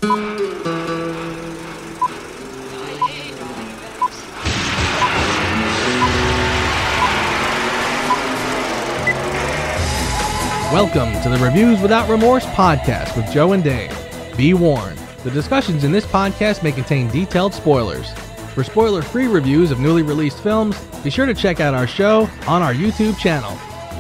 Welcome to the Reviews Without Remorse podcast with Joe and Dave. Be warned, the discussions in this podcast may contain detailed spoilers. For spoiler-free reviews of newly released films, be sure to check out our show on our YouTube channel.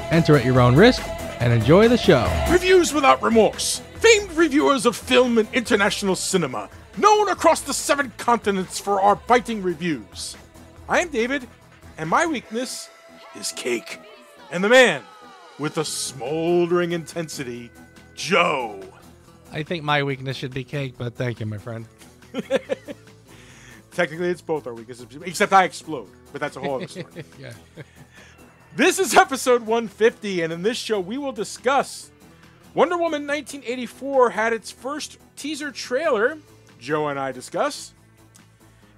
Enter at your own risk and enjoy the show. Reviews Without Remorse, famed reviewers of film and international cinema, known across the 7 continents for our biting reviews. I am David, and my weakness is cake. And the man with a smoldering intensity, Joe. I think my weakness should be cake, but thank you, my friend. Technically, it's both our weaknesses, except I explode, but that's a whole other story. Yeah. This is episode 150, and in this show, we will discuss Wonder Woman 1984 had its first teaser trailer, Joe and I discuss.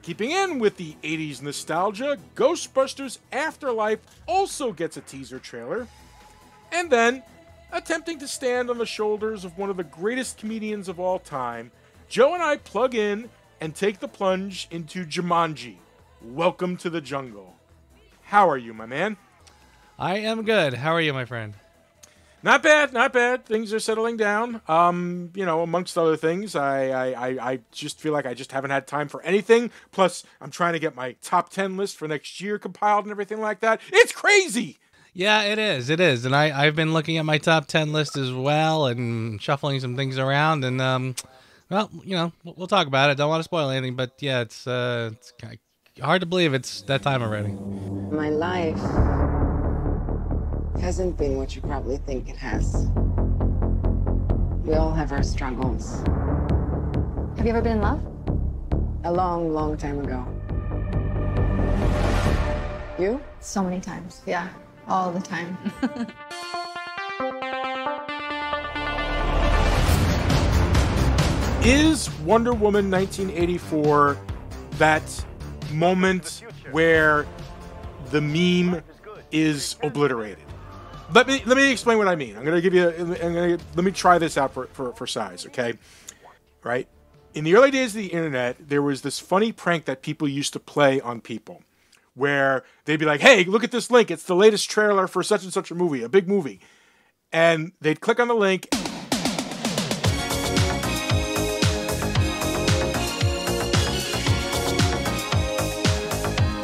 Keeping in with the 80s nostalgia, Ghostbusters Afterlife also gets a teaser trailer. And then, attempting to stand on the shoulders of one of the greatest comedians of all time, Joe and I plug in and take the plunge into Jumanji. Welcome to the jungle. How are you, my man? I am good. How are you, my friend? Not bad, not bad. Things are settling down. Amongst other things, I just feel like I just haven't had time for anything. Plus, I'm trying to get my top 10 list for next year compiled and everything like that. It's crazy! Yeah, it is. It is. And I've been looking at my top 10 list as well and shuffling some things around. And, we'll talk about it. Don't want to spoil anything. But, yeah, it's kind of hard to believe it's that time already. My life hasn't been what you probably think it has. We all have our struggles. Have you ever been in love? A long, long time ago. You? So many times. Yeah, all the time. Is Wonder Woman 1984 that moment where the meme is obliterated? Let me explain what I mean. Let me try this out for size, okay? Right? In the early days of the internet, there was this funny prank that people used to play on people, where they'd be like, "Hey, look at this link. It's the latest trailer for such and such a movie, a big movie," and they'd click on the link.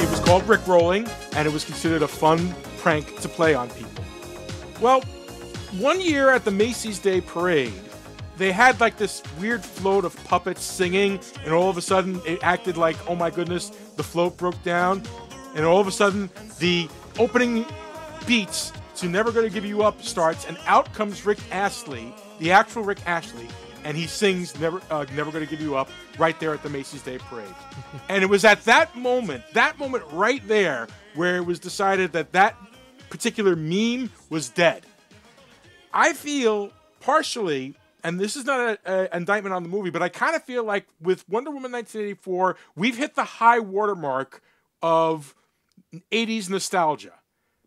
It was called Rickrolling, and it was considered a fun prank to play on people. Well, one year at the Macy's Day Parade, they had like this weird float of puppets singing, and all of a sudden it acted like, oh my goodness, the float broke down, and all of a sudden the opening beats to Never Gonna Give You Up starts, and out comes Rick Astley, the actual Rick Astley, and he sings Never Gonna Give You Up right there at the Macy's Day Parade. And it was at that moment right there, where it was decided that particular meme was dead. I feel partially, and this is not an indictment on the movie, but I kind of feel like with Wonder Woman 1984, we've hit the high watermark of 80s nostalgia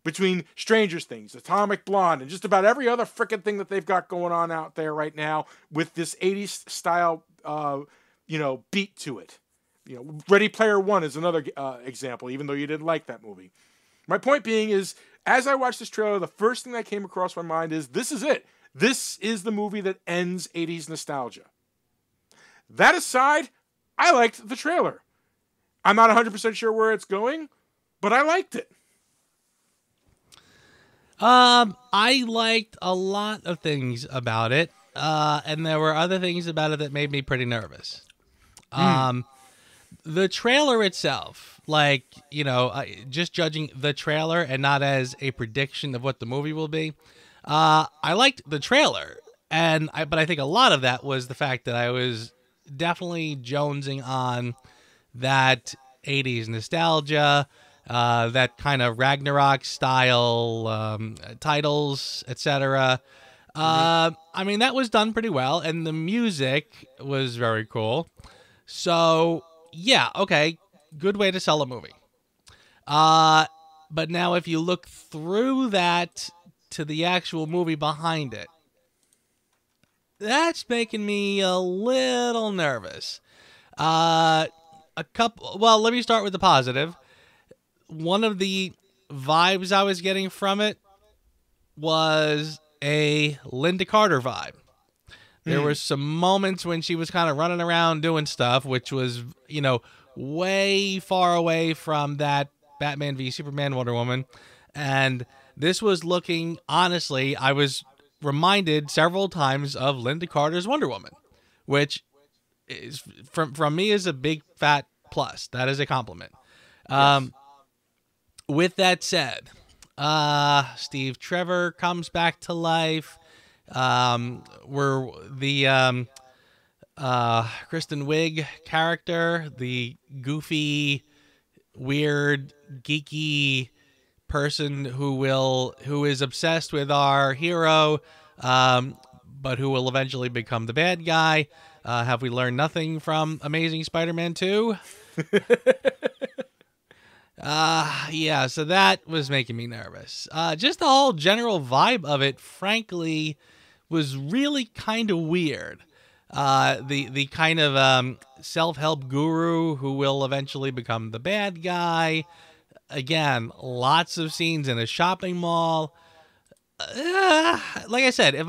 between Stranger Things, Atomic Blonde, and just about every other frickin' thing that they've got going on out there right now with this 80s style, beat to it. Ready Player One is another example, even though you didn't like that movie. My point being is, as I watched this trailer, the first thing that came across my mind is, this is it. This is the movie that ends 80s nostalgia. That aside, I liked the trailer. I'm not 100% sure where it's going, but I liked it. I liked a lot of things about it, and there were other things about it that made me pretty nervous. The trailer itself, just judging the trailer and not as a prediction of what the movie will be, I liked the trailer, but I think a lot of that was the fact that I was definitely jonesing on that 80s nostalgia, that kind of Ragnarok style titles, etc. That was done pretty well, and the music was very cool. So, yeah, okay, good way to sell a movie. But now if you look through that to the actual movie behind it, that's making me a little nervous. A couple. Well, let me start with the positive. One of the vibes I was getting from it was a Linda Carter vibe. There were some moments when she was kind of running around doing stuff, which was, way far away from that Batman v Superman Wonder Woman. And this was looking, honestly, I was reminded several times of Linda Carter's Wonder Woman, which is from me is a big fat plus. That is a compliment. Yes. With that said, Steve Trevor comes back to life. Where the Kristen Wiig character, the goofy, weird, geeky person who is obsessed with our hero, but who will eventually become the bad guy. Have we learned nothing from Amazing Spider-Man 2? Yeah, so that was making me nervous. Just the whole general vibe of it, frankly, was really kind of weird. The kind of self-help guru who will eventually become the bad guy. Again, lots of scenes in a shopping mall. Like I said, if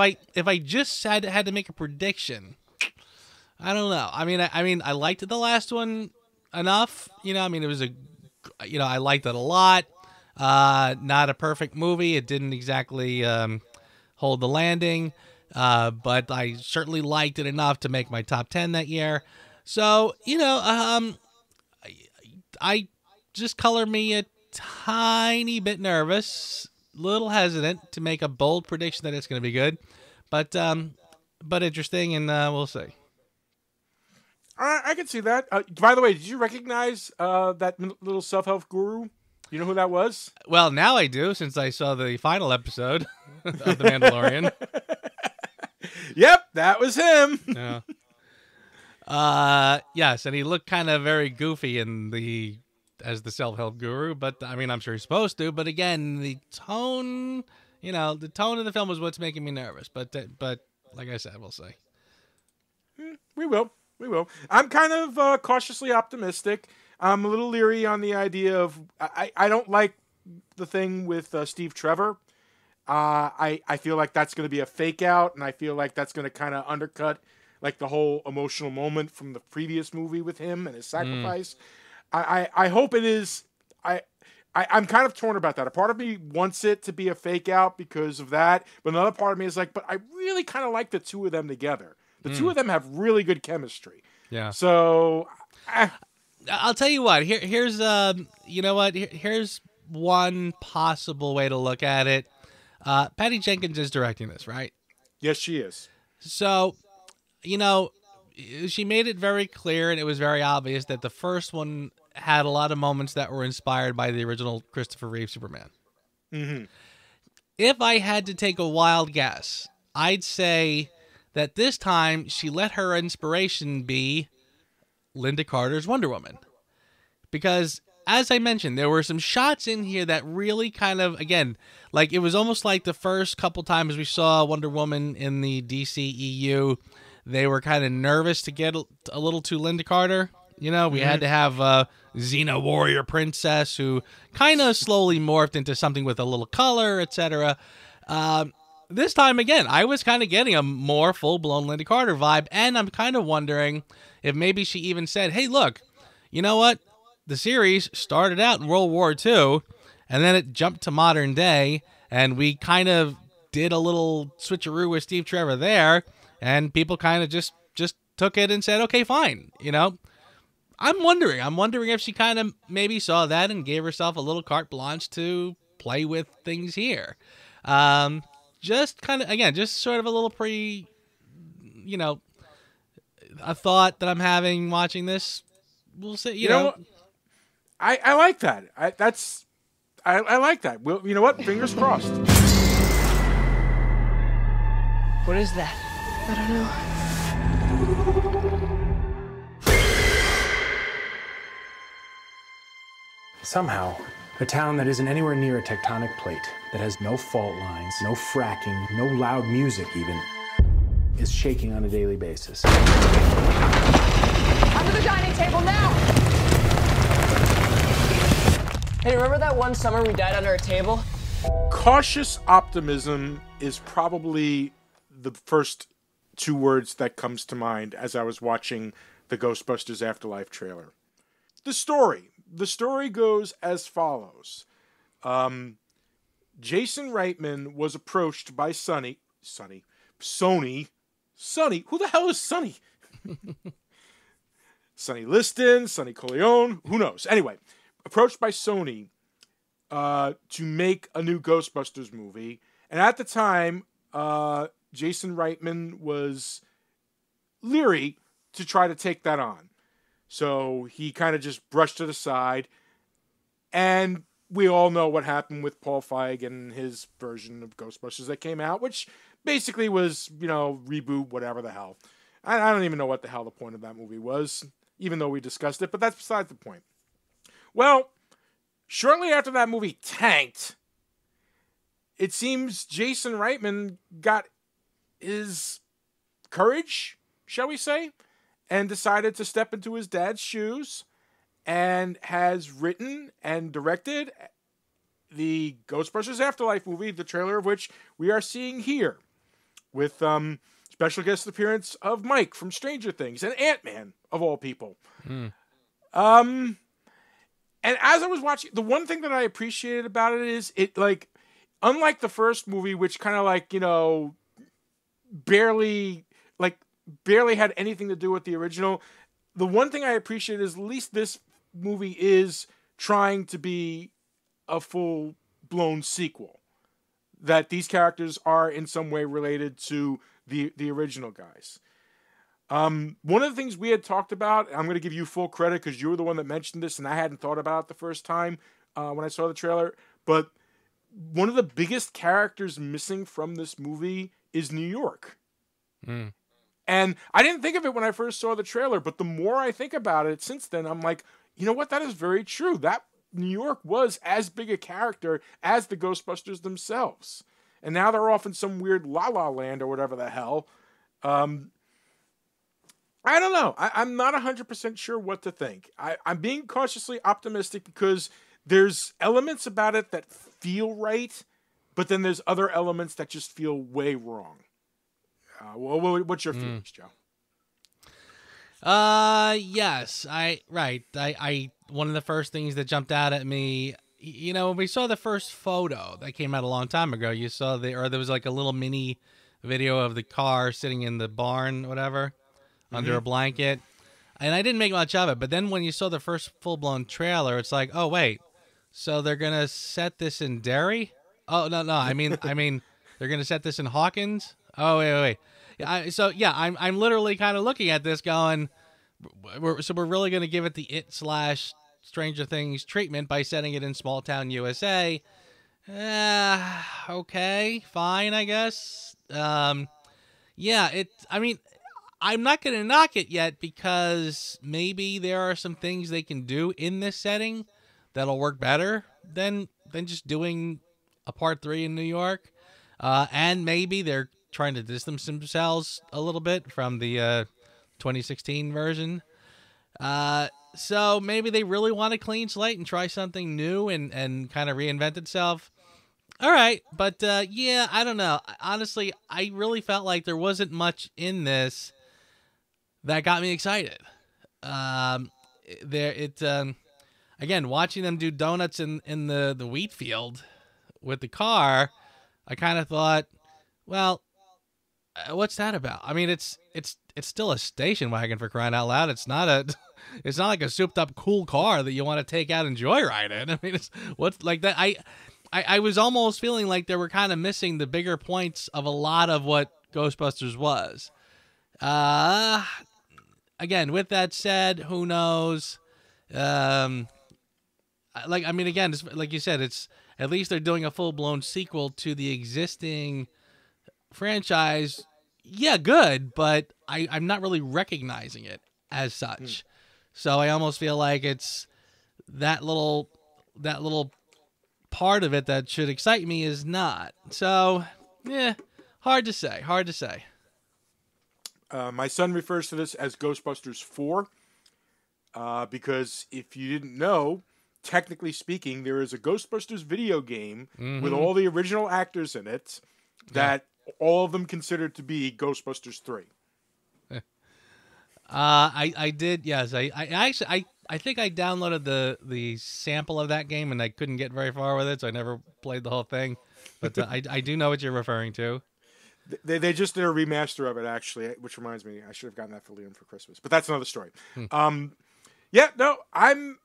I just had to make a prediction, I don't know. I mean, I liked the last one enough. It was I liked it a lot. Not a perfect movie. It didn't exactly hold the landing, but I certainly liked it enough to make my top 10 that year. So, I just color me a tiny bit nervous, little hesitant to make a bold prediction that it's going to be good, but interesting, and we'll see. I can see that. By the way, did you recognize that little self-help guru? You know who that was? Well, now I do, since I saw the final episode of The Mandalorian. Yep, that was him. Yeah. Yes, and he looked kind of very goofy as the self-help guru, but I'm sure he's supposed to. But again, the tone of the film is what's making me nervous. But like I said, we'll see. We will. I'm kind of cautiously optimistic. I'm a little leery on the idea of I don't like the thing with Steve Trevor. I feel like that's going to be a fake out, and I feel like that's going to kind of undercut like the whole emotional moment from the previous movie with him and his sacrifice. I hope it is. I'm kind of torn about that. A part of me wants it to be a fake out because of that, but another part of me is like, but I really kind of like the two of them together. The two of them have really good chemistry. Yeah. So I'll tell you what. Here's Here's one possible way to look at it. Patty Jenkins is directing this, right? Yes, she is. So, she made it very clear, and it was very obvious that the first one had a lot of moments that were inspired by the original Christopher Reeve Superman. Mm-hmm. If I had to take a wild guess, I'd say that this time she let her inspiration be Linda Carter's Wonder Woman. Because, as I mentioned, there were some shots in here that really kind of, again, like it was almost like the first couple times we saw Wonder Woman in the DCEU, they were kind of nervous to get a little too Linda Carter. We had to have Xena Warrior Princess, who kind of slowly morphed into something with a little color, etc. This time, again, I was kind of getting a more full-blown Linda Carter vibe, and I'm kind of wondering if maybe she even said, hey, look, you know what? The series started out in World War II, and then it jumped to modern day, and we kind of did a little switcheroo with Steve Trevor there, and people kind of just took it and said, okay, fine, I'm wondering if she kind of maybe saw that and gave herself a little carte blanche to play with things here. Just kind of, again, just sort of a little a thought that I'm having watching this. We'll see, you know. I like that. I like that. Well, you know what? Fingers crossed. What is that? I don't know. Somehow, a town that isn't anywhere near a tectonic plate, that has no fault lines, no fracking, no loud music even, is shaking on a daily basis. Under the dining table now! Hey, remember that one summer we died under a table? Cautious optimism is probably the first two words that comes to mind as I was watching the Ghostbusters Afterlife trailer. The story goes as follows. Jason Reitman was approached by Sony. Who the hell is Sonny? Sonny Liston, Sonny Corleone, who knows? Anyway, approached by Sony to make a new Ghostbusters movie. And at the time, Jason Reitman was leery to try to take that on. So he kind of just brushed it aside. And we all know what happened with Paul Feig and his version of Ghostbusters that came out, which basically was, reboot, whatever the hell. I don't even know what the hell the point of that movie was, even though we discussed it, but that's beside the point. Well, shortly after that movie tanked, it seems Jason Reitman got his courage, shall we say, and decided to step into his dad's shoes and has written and directed the Ghostbusters Afterlife movie, the trailer of which we are seeing here, with special guest appearance of Mike from Stranger Things and Ant-Man, of all people. And as I was watching, the one thing that I appreciated about it is it, unlike the first movie, which kind of barely had anything to do with the original, the one thing I appreciate is at least this movie is trying to be a full-blown sequel. That these characters are in some way related to the original guys. One of the things we had talked about, I'm going to give you full credit because you were the one that mentioned this and I hadn't thought about it the first time when I saw the trailer, but one of the biggest characters missing from this movie is New York. And I didn't think of it when I first saw the trailer, but the more I think about it since then, I'm like, you know what? That is very true. That New York was as big a character as the Ghostbusters themselves. And now they're off in some weird La La Land or whatever the hell. I don't know. I'm not 100% sure what to think. I'm being cautiously optimistic because there's elements about it that feel right, but then there's other elements that just feel way wrong. What's your feelings, Joe? Yes, I one of the first things that jumped out at me, when we saw the first photo that came out a long time ago, there was like a little mini video of the car sitting in the barn, whatever, under a blanket. And I didn't make much of it, but then when you saw the first full-blown trailer, it's like, oh wait, so they're gonna set this in Derry? Oh no, I mean they're gonna set this in Hawkins? Oh wait. I'm literally kind of looking at this going, we're really going to give it the It/Stranger Things treatment by setting it in small town USA. Okay, fine, I guess. I'm not going to knock it yet because maybe there are some things they can do in this setting that'll work better than just doing a part 3 in New York. And maybe they're trying to distance themselves a little bit from the 2016 version. So maybe they really want a clean slate and try something new and kind of reinvent itself. All right, but I don't know. Honestly, I really felt like there wasn't much in this that got me excited. Again, watching them do donuts in the wheat field with the car, I kind of thought, well, what's that about? I mean, it's still a station wagon, for crying out loud. It's not like a souped up cool car that you want to take out and joyride in. I mean, it's what's like that. I was almost feeling like they were kind of missing the bigger points of a lot of what Ghostbusters was. Again, with that said, who knows? Again, like you said, it's at least they're doing a full blown sequel to the existing franchise. Yeah, good, but I'm not really recognizing it as such. So I almost feel like it's that little part of it that should excite me is not. So, hard to say. My son refers to this as Ghostbusters 4 because if you didn't know, technically speaking, there is a Ghostbusters video game with all the original actors in it that all of them considered to be Ghostbusters 3. I did, yes. I actually I think I downloaded the sample of that game and I couldn't get very far with it, so I never played the whole thing. But I do know what you're referring to. They just did a remaster of it, actually, which reminds me, I should have gotten that for Liam for Christmas. But that's another story. Yeah, no, I'm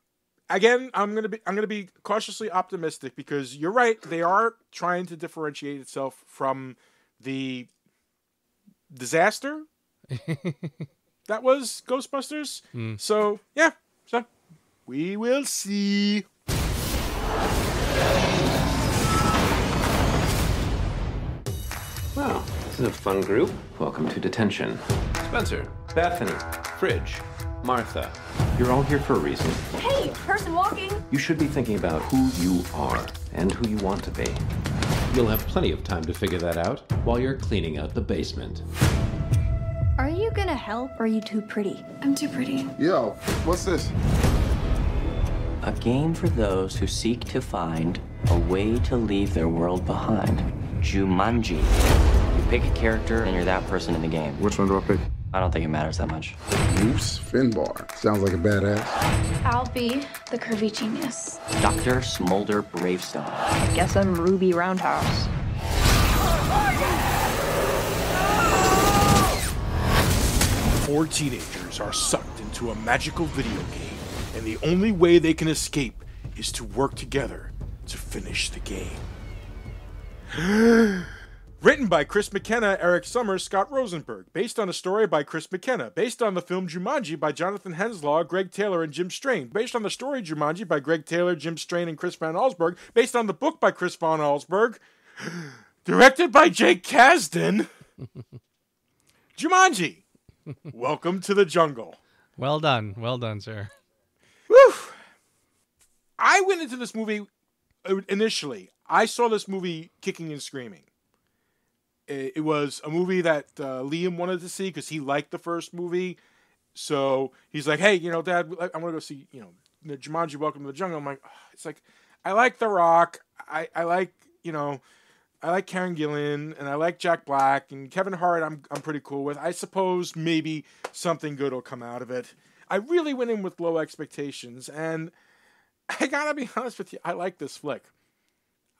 gonna be cautiously optimistic because you're right. They are trying to differentiate itself from the disaster that was Ghostbusters. So yeah, so we will see. Well, this is a fun group. Welcome to detention. Spencer, Bethany, Fridge, Martha. You're all here for a reason. Hey, person walking! You should be thinking about who you are and who you want to be. You'll have plenty of time to figure that out while you're cleaning out the basement. Are you gonna help or are you too pretty? I'm too pretty. Yo, what's this? A game for those who seek to find a way to leave their world behind. Jumanji. You pick a character and you're that person in the game. Which one do I pick? I don't think it matters that much. Moose Finbar. Sounds like a badass. I'll be the curvy genius. Dr. Smolder Bravestone. Guess I'm Ruby Roundhouse. 4 teenagers are sucked into a magical video game, and the only way they can escape is to work together to finish the game. Written by Chris McKenna, Eric Summers, Scott Rosenberg. Based on a story by Chris McKenna. Based on the film Jumanji by Jonathan Henslaw, Greg Taylor, and Jim Strain. Based on the story Jumanji by Greg Taylor, Jim Strain, and Chris Van Allsburg. Based on the book by Chris Van Allsburg. Directed by Jake Kasdan. Jumanji. Welcome to the jungle. Well done, sir. Whew. I went into this movie initially. I saw this movie kicking and screaming. It was a movie that Liam wanted to see because he liked the first movie. So he's like, hey, Dad, I want to go see, the Jumanji Welcome to the Jungle. I'm like, oh. It's like, I like The Rock. I like, I like Karen Gillan and I like Jack Black and Kevin Hart. I'm pretty cool with. I suppose maybe something good will come out of it. I really went in with low expectations, and I gotta be honest with you, I like this flick.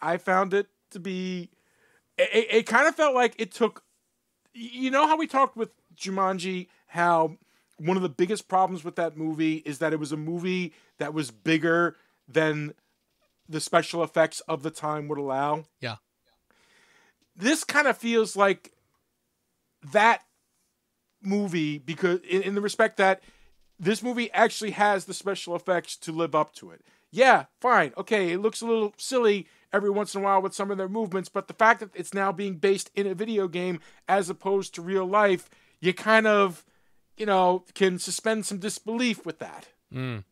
I found it to be. It kind of felt like it took. You know how we talked with Jumanji, how one of the biggest problems with that movie is that it was a movie that was bigger than the special effects of the time would allow. Yeah. This kind of feels like that movie because in the respect that this movie actually has the special effects to live up to it. Yeah, fine. Okay, it looks a little silly every once in a while with some of their movements, but the fact that it's now being based in a video game as opposed to real life, you kind of, can suspend some disbelief with that. And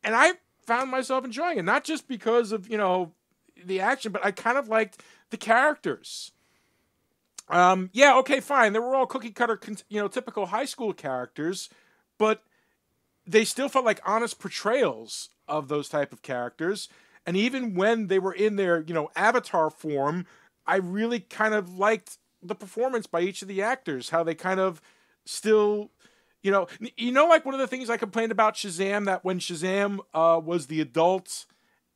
I found myself enjoying it, not just because of, the action, but I kind of liked the characters. Yeah, okay, fine. They were all cookie cutter, typical high school characters, but they still felt like honest portrayals of those type of characters. And even when they were in their, avatar form, I really kind of liked the performance by each of the actors, how they kind of still, like one of the things I complained about Shazam, that when Shazam was the adult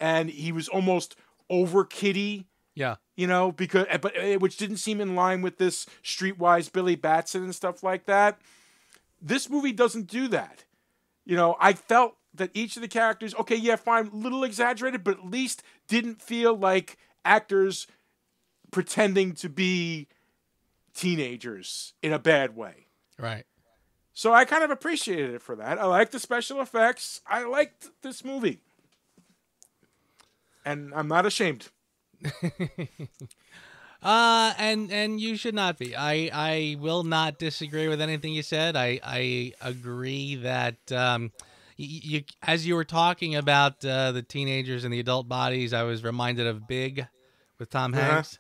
and he was almost over kiddie. Yeah. Which didn't seem in line with this streetwise Billy Batson and stuff like that. This movie doesn't do that. I felt that each of the characters, okay, yeah, fine, a little exaggerated, but at least didn't feel like actors pretending to be teenagers in a bad way. Right. So I kind of appreciated it for that. I liked the special effects. I liked this movie. And I'm not ashamed. And you should not be. I will not disagree with anything you said. I agree that you as you were talking about the teenagers and the adult bodies, I was reminded of Big with Tom Hanks.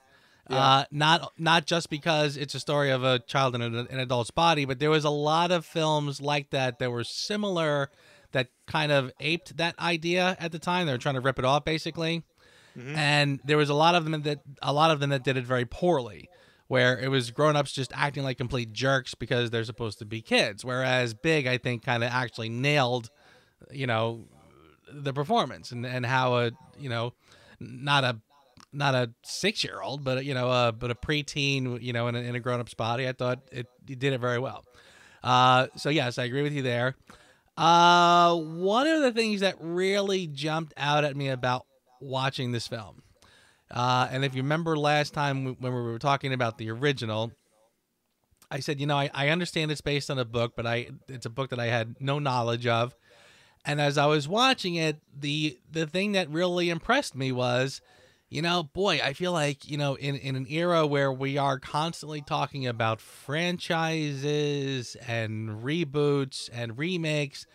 Not just because it's a story of a child in an adult's body, but there was a lot of films like that were similar, that kind of aped that idea at the time. They were trying to rip it off, basically. And there was a lot of them that did it very poorly, where it was grown-ups just acting like complete jerks because they're supposed to be kids. Whereas Big, I think, kind of actually nailed, the performance and how not a 6-year-old, but but a preteen, in a grown-up's body. I thought it did it very well. So yes, I agree with you there. One of the things that really jumped out at me about watching this film, and if you remember last time when we were talking about the original, I said, I understand it's based on a book, but it's a book that I had no knowledge of. And as I was watching it, the thing that really impressed me was, boy, I feel like, in an era where we are constantly talking about franchises and reboots and remakes,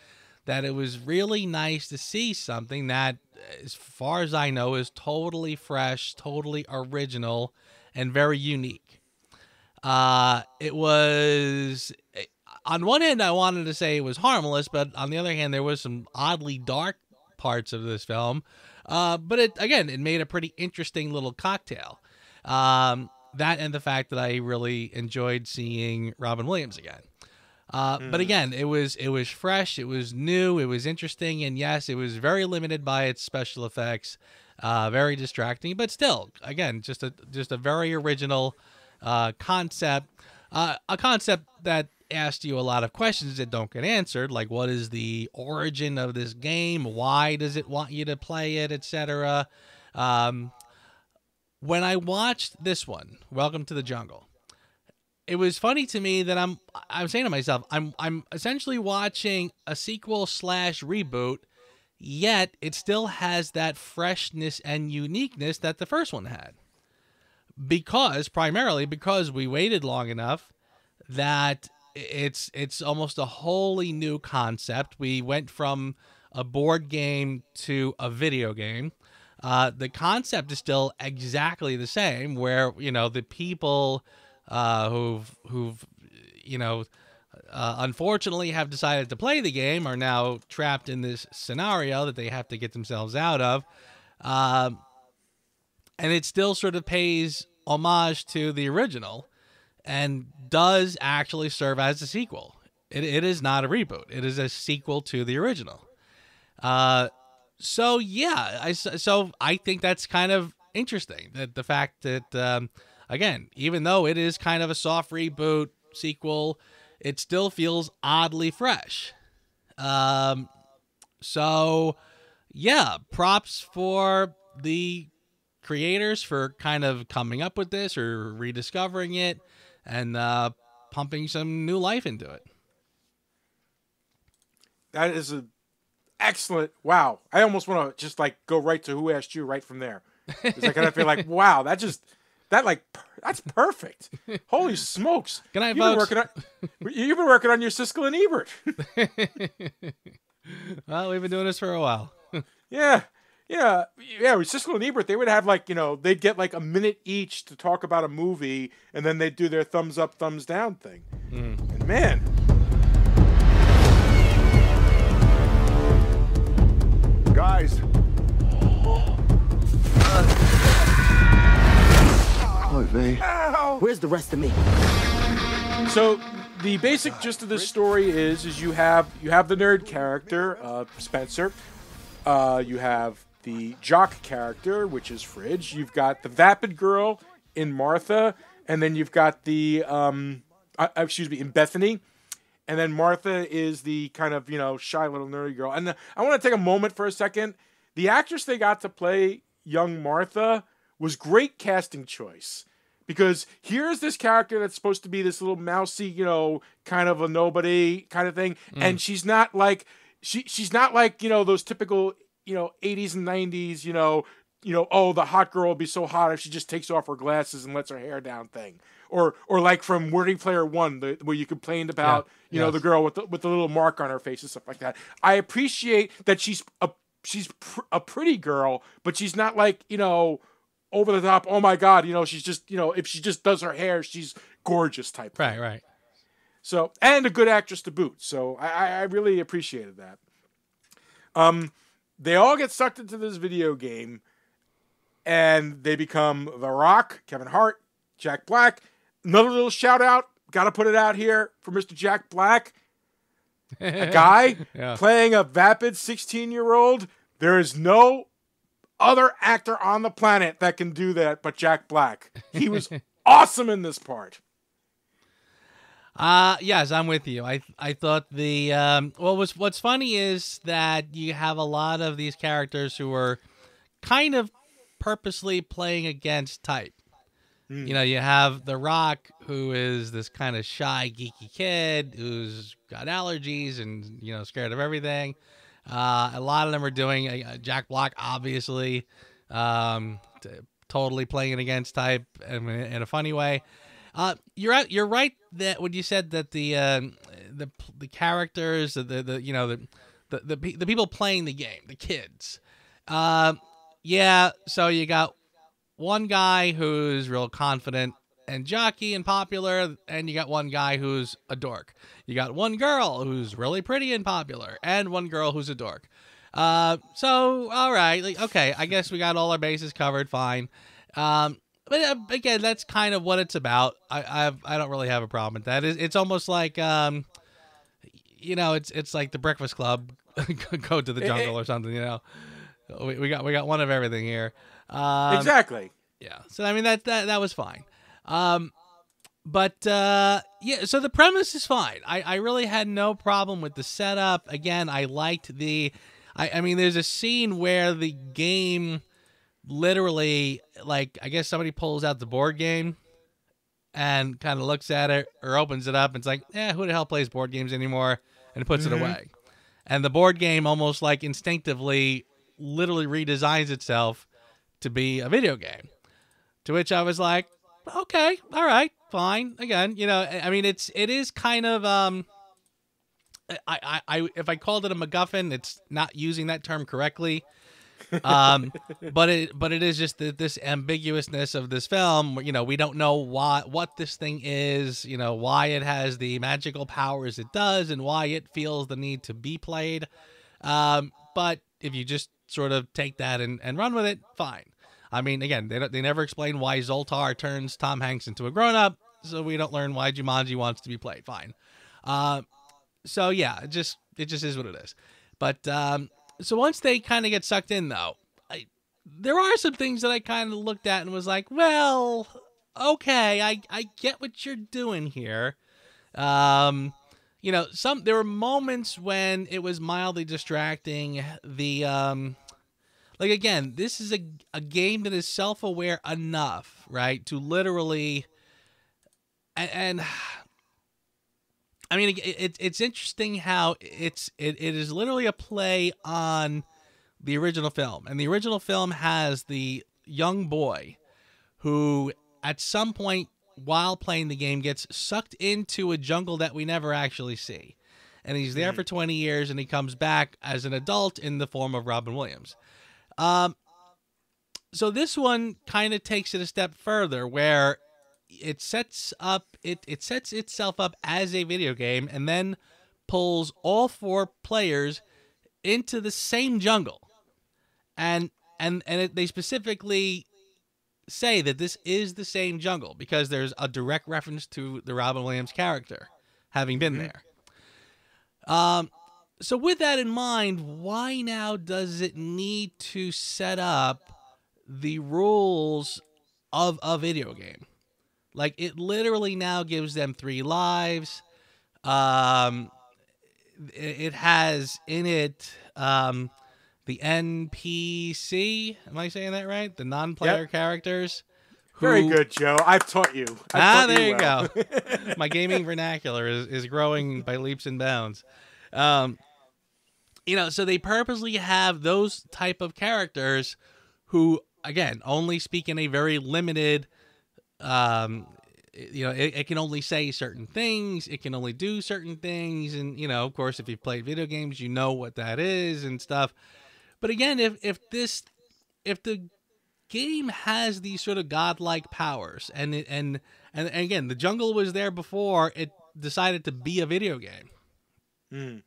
that it was really nice to see something that, as far as I know, is totally fresh, totally original, and very unique. It was, on one hand, I wanted to say it was harmless, but on the other hand, there was some oddly dark parts of this film. But it made a pretty interesting little cocktail. That and the fact that I really enjoyed seeing Robin Williams again. But again, it was fresh, it was new, it was interesting, and yes, it was very limited by its special effects, very distracting, but still, again, just a very original concept, a concept that asked you a lot of questions that don't get answered, like what is the origin of this game, why does it want you to play it, etc. When I watched this one, Welcome to the Jungle, it was funny to me that I'm saying to myself, I'm essentially watching a sequel / reboot, yet it still has that freshness and uniqueness that the first one had. Primarily because we waited long enough that it's almost a wholly new concept. We went from a board game to a video game. The concept is still exactly the same, where the people who've unfortunately have decided to play the game are now trapped in this scenario that they have to get themselves out of, and it still sort of pays homage to the original and does actually serve as a sequel. It is not a reboot. It is a sequel to the original. So I think that's kind of interesting, that the fact that again, even though it is kind of a soft reboot sequel, it still feels oddly fresh. So yeah, props for the creators for kind of coming up with this or rediscovering it and pumping some new life into it. That is an excellent. Wow. I almost want to just go right to Who Asked You right from there. Because I kind of feel like, wow, that's perfect. Holy smokes. Good night, you've been working on your Siskel and Ebert. Well, we've been doing this for a while. Yeah. With Siskel and Ebert, they would have they'd get a minute each to talk about a movie, and then they'd do their thumbs up, thumbs down thing. And man. Guys. Oh, V. Where's the rest of me? So the basic gist of this story is you have the nerd character, Spencer. You have the jock character, which is Fridge. You've got the vapid girl in Martha, and then you've got the in Bethany. And then Martha is the kind of, shy little nerdy girl. And I want to take a moment for a second. The actress they got to play young Martha was great casting choice. Because here's this character that's supposed to be this little mousy, kind of a nobody kind of thing. And she's not like, she's not like, those typical, 80s and 90s, oh, the hot girl will be so hot if she just takes off her glasses and lets her hair down thing. Or like from Wordy Player One, where you complained about, the girl with the little mark on her face and stuff like that. I appreciate that she's a pretty girl, but she's not like, over the top, oh my God, she's just, if she just does her hair, she's gorgeous type thing. Right. So, and a good actress to boot. So I really appreciated that. They all get sucked into this video game, and they become The Rock, Kevin Hart, Jack Black. Another little shout out, got to put it out here for Mr. Jack Black. A guy playing a vapid 16-year-old. There is no other actor on the planet that can do that but Jack Black. He was awesome in this part. Yes, I'm with you. I thought what's funny is that you have a lot of these characters who are kind of purposely playing against type. You have The Rock, who is this kind of shy, geeky kid who's got allergies and, scared of everything. A lot of them are doing Jack Black, obviously, totally playing it against type in a funny way. You're right that when you said that the characters, the people playing the game, the kids. So you got one guy who's real confident and jockey and popular, and you got one guy who's a dork. You got one girl who's really pretty and popular, and one girl who's a dork. So all right, okay, I guess we got all our bases covered, fine. But again, that's kind of what it's about. I don't really have a problem with that. It's almost like it's like the Breakfast Club, go to the jungle or something. We got one of everything here. Exactly. Yeah. So I mean that was fine. So the premise is fine. I really had no problem with the setup. Again, I liked I mean, there's a scene where the game literally, I guess somebody pulls out the board game and kind of looks at it or opens it up and it's like, who the hell plays board games anymore? And puts it away. And the board game almost instinctively literally redesigns itself to be a video game. To which I was like, okay, all right, fine. Again, I mean, it is kind of, if I called it a MacGuffin, it's not using that term correctly. But it is just this ambiguousness of this film. We don't know what this thing is, why it has the magical powers it does and why it feels the need to be played. But if you just sort of take that and run with it, fine. I mean, again, they never explain why Zoltar turns Tom Hanks into a grown-up, so we don't learn why Jumanji wants to be played. Fine. So yeah, it just is what it is. But so once they kind of get sucked in, though, there are some things that I kind of looked at and was like, well, okay, I get what you're doing here. There were moments when it was mildly distracting. Again, this is a game that is self-aware enough, right, to literally, and I mean, it's interesting how it is literally a play on the original film, and the original film has the young boy who, at some point while playing the game, gets sucked into a jungle that we never actually see, and he's there for 20 years, and he comes back as an adult in the form of Robin Williams. So this one kind of takes it a step further, where it sets itself up as a video game and then pulls all four players into the same jungle. And they specifically say that this is the same jungle because there's a direct reference to the Robin Williams character having been there. So with that in mind, why now does it need to set up the rules of a video game? It literally now gives them 3 lives. It has in it the NPC. Am I saying that right? The non-player characters. Very good, Joe. I've taught you. There you go. My gaming vernacular is growing by leaps and bounds. So they purposely have those type of characters who, again, only speak in a very limited, it can only say certain things. It can only do certain things. And, of course, if you've played video games, you know what that is and stuff. But again, if the game has these sort of godlike powers, and again, the jungle was there before it decided to be a video game.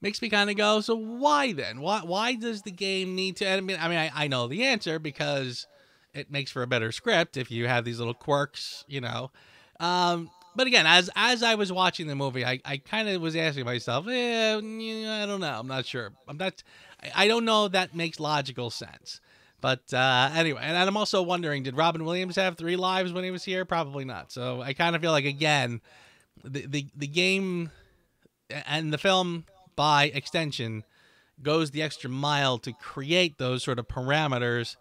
Makes me kind of go, so why then? Why does the game need to? I know the answer, because it makes for a better script if you have these little quirks, you know. But again, as I was watching the movie, I kind of was asking myself, I don't know, I'm not sure. I don't know if that makes logical sense. But anyway, and I'm also wondering, did Robin Williams have 3 lives when he was here? Probably not. So I kind of feel like, again, the game and the film, by extension, goes the extra mile to create those sort of parameters.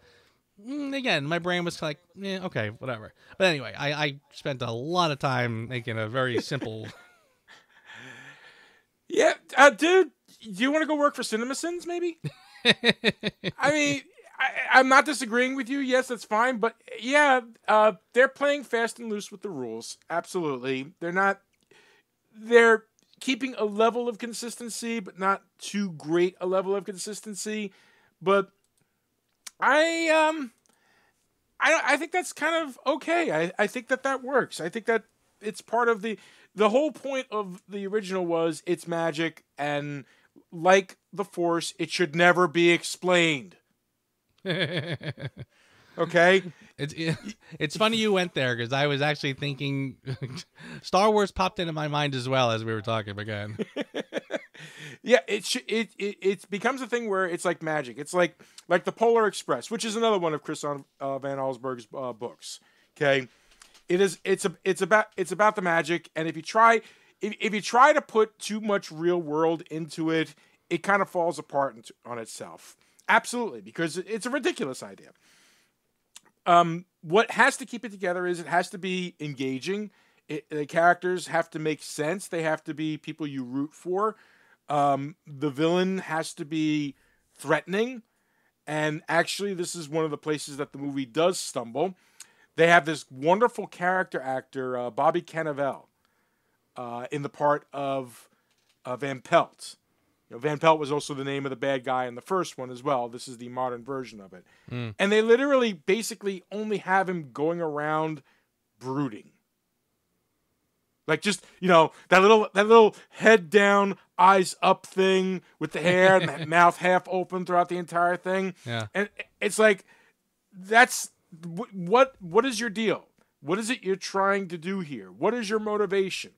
Again, my brain was like, okay, whatever. But anyway, I spent a lot of time making a very simple... Yeah, dude, do you want to go work for CinemaSins, maybe? I mean, I'm not disagreeing with you. Yes, that's fine. But yeah, they're playing fast and loose with the rules. Absolutely. They're keeping a level of consistency, but not too great a level of consistency. But I think that's kind of okay. I think that works. I think that it's part of the whole point of the original was it's magic, and like the Force, it should never be explained. Okay? It's funny you went there, because I was actually thinking Star Wars popped into my mind as well as we were talking again. Yeah, it becomes a thing where it's like magic. It's like the Polar Express, which is another one of Chris Van Allsburg's books. Okay, it's about the magic, and if you try to put too much real world into it, it kind of falls apart on itself. Absolutely, because it's a ridiculous idea. What has to keep it together is it has to be engaging. The characters have to make sense. They have to be people you root for. The villain has to be threatening. And actually, this is one of the places that the movie does stumble. They have this wonderful character actor, Bobby Cannavale, in the part of Van Pelt. You know, Van Pelt was also the name of the bad guy in the first one as well. This is the modern version of it. And they literally basically only have him going around brooding. Like, just, you know, that little head down, eyes up thing with the hair and the mouth half open throughout the entire thing. Yeah. And it's like, that's what is your deal? What is it you're trying to do here? What is your motivation?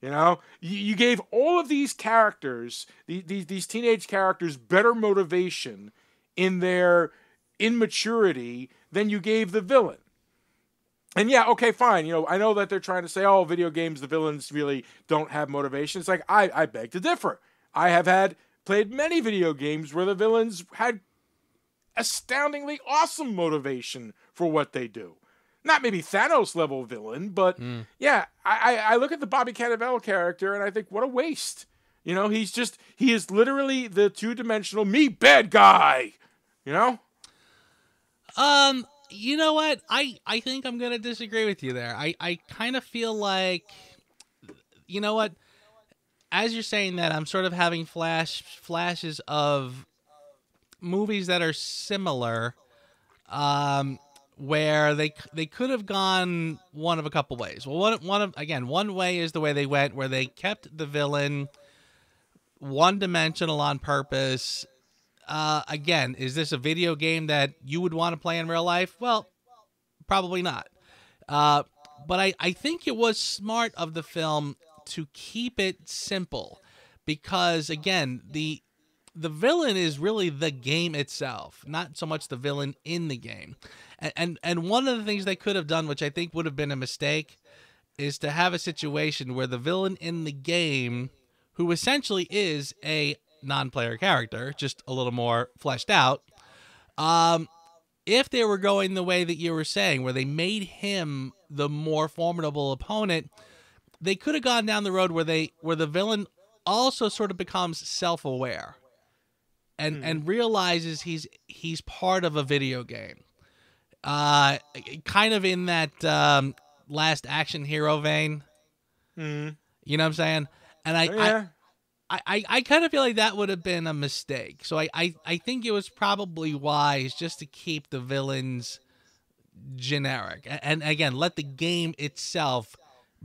You know, you gave all of these characters, these teenage characters, better motivation in their immaturity than you gave the villain. And yeah, okay, fine. You know, I know that they're trying to say, oh, video games, the villains really don't have motivation. It's like, I beg to differ. I have played many video games where the villains had astoundingly awesome motivation for what they do. Not maybe Thanos level villain, but yeah, I look at the Bobby Cannavale character and I think, what a waste. You know, he is literally the 2-dimensional me bad guy. You know? You know what? I think I'm going to disagree with you there. I kind of feel like, you know what? As you're saying that, I'm sort of having flashes of movies that are similar, where they could have gone one of a couple ways. Well, one way is the way they went, where they kept the villain one-dimensional on purpose. Again, is this a video game that you would want to play in real life? Well, probably not. But I think it was smart of the film to keep it simple, because again, the villain is really the game itself, not so much the villain in the game. And one of the things they could have done, which I think would have been a mistake, is to have a situation where the villain in the game, who essentially is a non-player character, just a little more fleshed out, if they were going the way that you were saying, where they made him the more formidable opponent, they could have gone down the road where the villain also sort of becomes self-aware and realizes he's part of a video game. Kind of in that Last Action Hero vein. You know what I'm saying? And I kind of feel like that would have been a mistake. So I think it was probably wise just to keep the villains generic. And again, let the game itself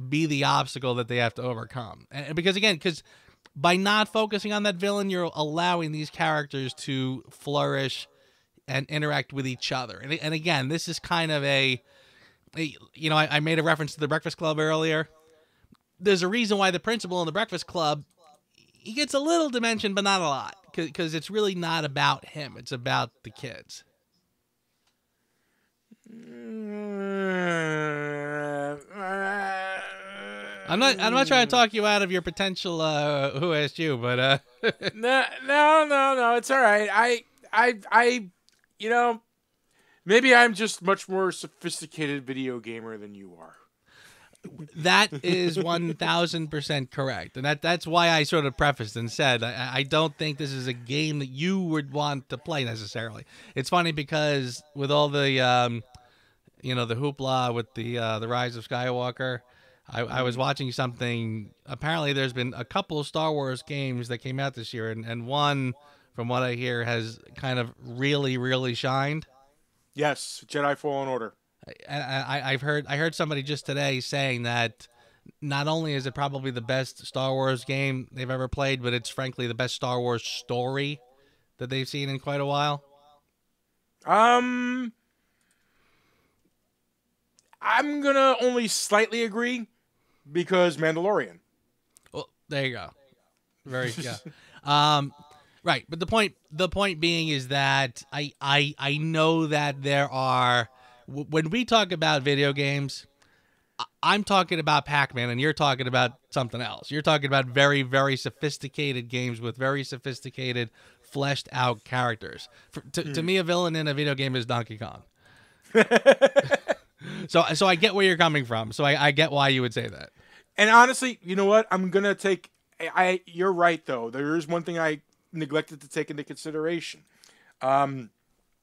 be the obstacle that they have to overcome. And because by not focusing on that villain, you're allowing these characters to flourish and interact with each other. And again, this is kind of I made a reference to the Breakfast Club earlier. There's a reason why the principal in the Breakfast Club, he gets a little dimension, but not a lot, because it's really not about him. It's about the kids. I'm not trying to talk you out of your potential Who Asked You, but No, it's all right. Maybe I'm just much more sophisticated video gamer than you are. That is 1,000% correct, and that's why I sort of prefaced and said I don't think this is a game that you would want to play necessarily. It's funny because with all the the hoopla with the Rise of Skywalker, I was watching something. Apparently, there's been a couple of Star Wars games that came out this year, and one, from what I hear, has kind of really shined. Yes, Jedi Fallen Order. I heard somebody just today saying that not only is it probably the best Star Wars game they've ever played, but it's frankly the best Star Wars story that they've seen in quite a while. I'm gonna only slightly agree because Mandalorian. Well, there you go. Right, but the point being is that I know that there are, when we talk about video games, I'm talking about Pac-Man and you're talking about something else. You're talking about very sophisticated games with very sophisticated, fleshed out characters. To me, a villain in a video game is Donkey Kong. So I get where you're coming from. So I get why you would say that. And honestly, you know what? I'm gonna take. You're right though. There is one thing I neglected to take into consideration.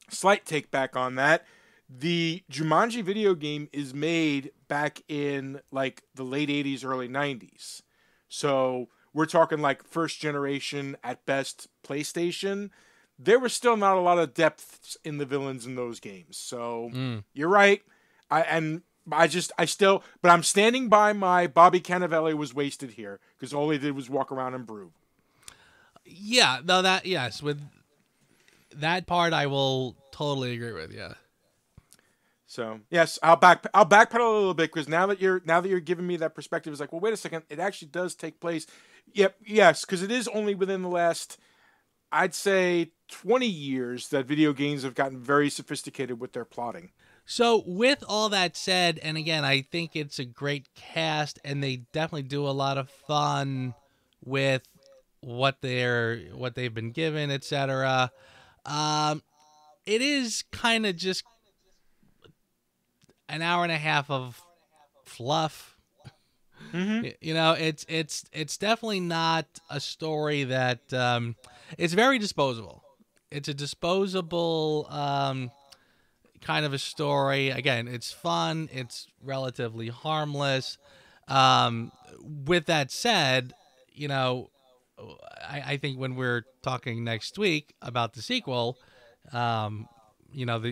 Slight take back on that. The Jumanji video game is made back in like the late 80s, early 90s. So we're talking like first generation at best PlayStation. There was still not a lot of depth in the villains in those games. So you're right. But I'm standing by my Bobby Cannavale was wasted here because all he did was walk around and brew. Yeah, no, yes, with that part I will totally agree with. Yeah. So yes, I'll backpedal a little bit because now that you're giving me that perspective, it's like, well, wait a second, it actually does take place. Yep, yes, because it is only within the last, I'd say, 20 years that video games have gotten very sophisticated with their plotting. So with all that said, and again, I think it's a great cast, and they definitely do a lot of fun with what they've been given, etc. It is kind of just an hour and a half of fluff. Mm-hmm. It's definitely not a story that it's very disposable. It's a disposable kind of a story. Again, it's fun. It's relatively harmless. With that said, I think when we're talking next week about the sequel, we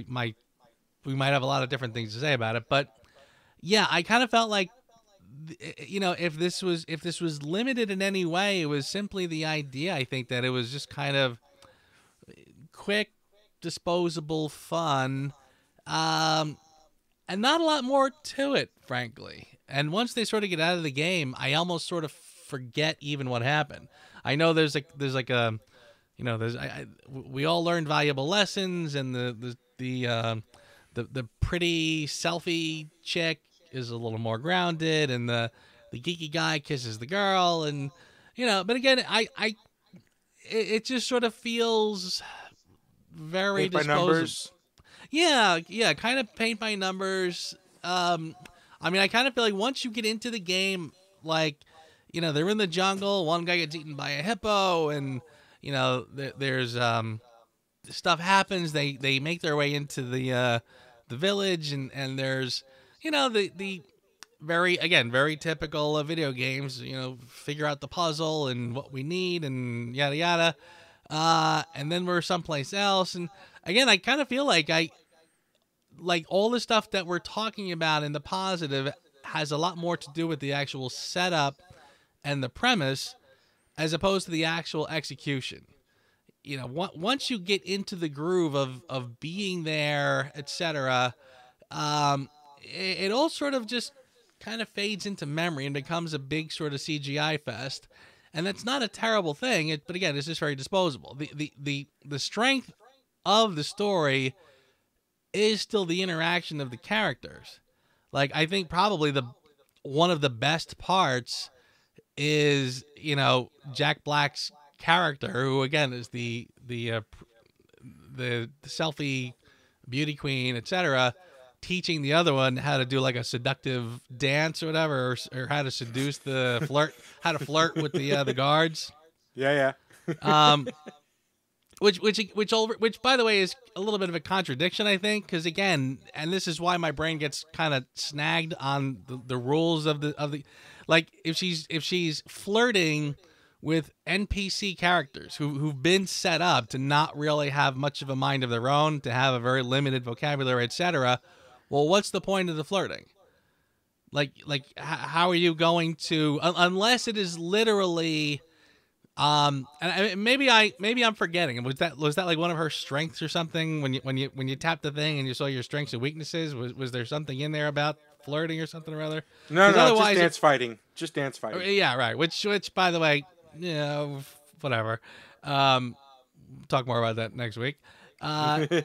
might have a lot of different things to say about it. But yeah, I kind of felt like, if this was limited in any way, it was simply the idea. I think that it was just kind of quick, disposable fun, and not a lot more to it, frankly. And once they sort of get out of the game, I almost sort of forget even what happened. I know we all learned valuable lessons, and the pretty selfie chick is a little more grounded, and the geeky guy kisses the girl, and but again, it just sort of feels very paint by numbers. Yeah, kind of paint by numbers. I kind of feel like once you get into the game, like, they're in the jungle, one guy gets eaten by a hippo, and there's stuff happens. They make their way into the village, and there's the very typical of video games. You know, figure out the puzzle and what we need and yada yada. And then we're someplace else. And again, I kind of feel like all the stuff that we're talking about in the positive has a lot more to do with the actual setup and the premise as opposed to the actual execution. You know, once you get into the groove of being there, etc., it all sort of just kind of fades into memory and becomes a big sort of CGI fest. And that's not a terrible thing, but again, it's just very disposable. The strength of the story is still the interaction of the characters. Like, I think probably one of the best parts is, you know, Jack Black's character, who again is the selfie beauty queen, etc., teaching the other one how to do like a seductive dance or whatever, or how to seduce how to flirt with the guards. Yeah. Which by the way is a little bit of a contradiction, I think, because again, and this is why my brain gets kind of snagged on the rules of the like, if she's flirting with NPC characters who've been set up to not really have much of a mind of their own, to have a very limited vocabulary, etc. Well, what's the point of the flirting? Like how are you going to, unless it is literally, and maybe I'm forgetting. Was that like one of her strengths or something? When you tap the thing and you saw your strengths and weaknesses, was there something in there about flirting or something or other? No, just dance fighting. Yeah, right. Which by the way, you know, whatever. Talk more about that next week. But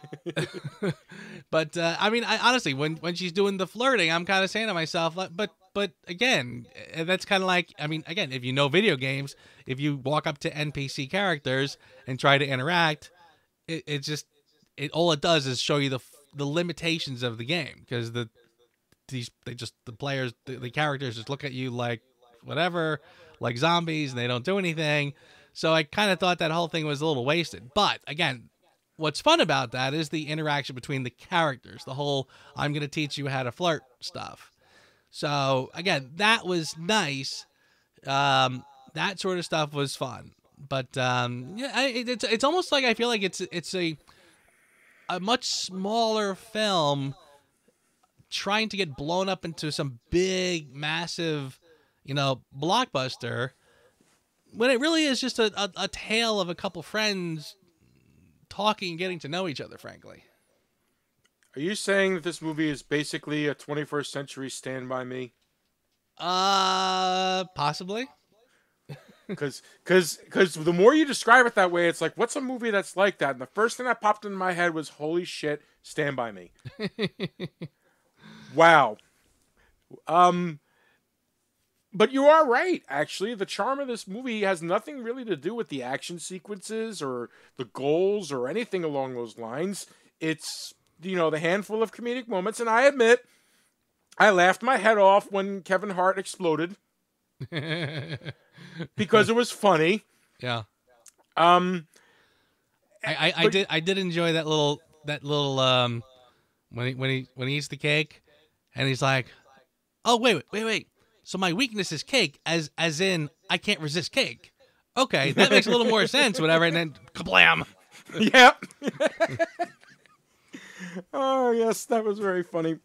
I mean, honestly, when she's doing the flirting, I'm kind of saying to myself, like, but again, that's kind of like, I mean, again, if you know video games, if you walk up to NPC characters and try to interact, it all it does is show you the limitations of the game, because the characters just look at you like whatever, like zombies, and they don't do anything. So I kind of thought that whole thing was a little wasted. But again, what's fun about that is the interaction between the characters, the whole I'm going to teach you how to flirt stuff. So again, that was nice. That sort of stuff was fun. But it's almost like I feel like it's a much smaller film trying to get blown up into some big, massive, you know, blockbuster, when it really is just a tale of a couple friends talking and getting to know each other, frankly. Are you saying that this movie is basically a 21st century Stand By Me? Possibly. Because the more you describe it that way, it's like, what's a movie that's like that? And the first thing that popped into my head was, holy shit, Stand By Me. Wow. But you are right, actually. The charm of this movie has nothing really to do with the action sequences or the goals or anything along those lines. It's, you know, the handful of comedic moments. And I admit, I laughed my head off when Kevin Hart exploded. Because it was funny. Yeah. I did enjoy that little when he eats the cake and he's like, oh, wait. So my weakness is cake, as in I can't resist cake. Okay, that makes a little more sense, whatever. And then kablam. Yep. Oh, yes, that was very funny.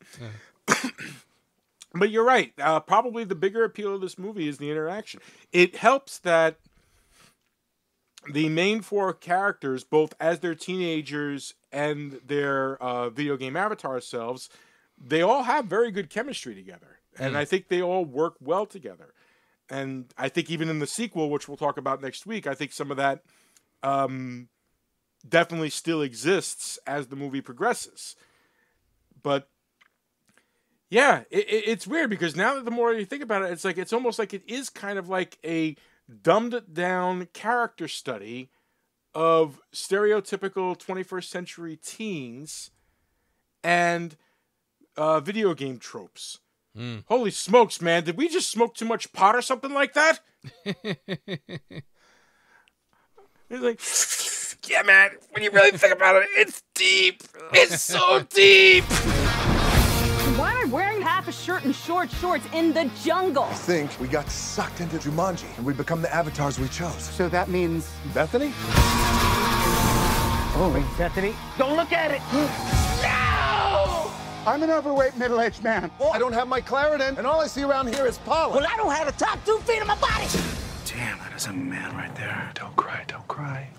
Yeah. But you're right. Probably the bigger appeal of this movie is the interaction. It helps that the main four characters, both as their teenagers and their video game avatar selves, they all have very good chemistry together. And I think they all work well together. And I think even in the sequel, which we'll talk about next week, I think some of that definitely still exists as the movie progresses. But yeah, it's weird because now that the more you think about it, it's almost like it is kind of like a dumbed down character study of stereotypical 21st century teens and video game tropes. Holy smokes, man. Did we just smoke too much pot or something like that? He's like, yeah, man, when you really think about it, it's deep. It's so deep. Why am I wearing half a shirt and short shorts in the jungle. I think we got sucked into Jumanji and we become the avatars we chose. So that means Bethany? Oh, wait, Bethany, don't look at it. No! I'm an overweight middle-aged man. I don't have my Claritin, and all I see around here is pollen. Well, I don't have the top 2 feet of my body. Damn, that is a man right there. Don't cry, don't cry.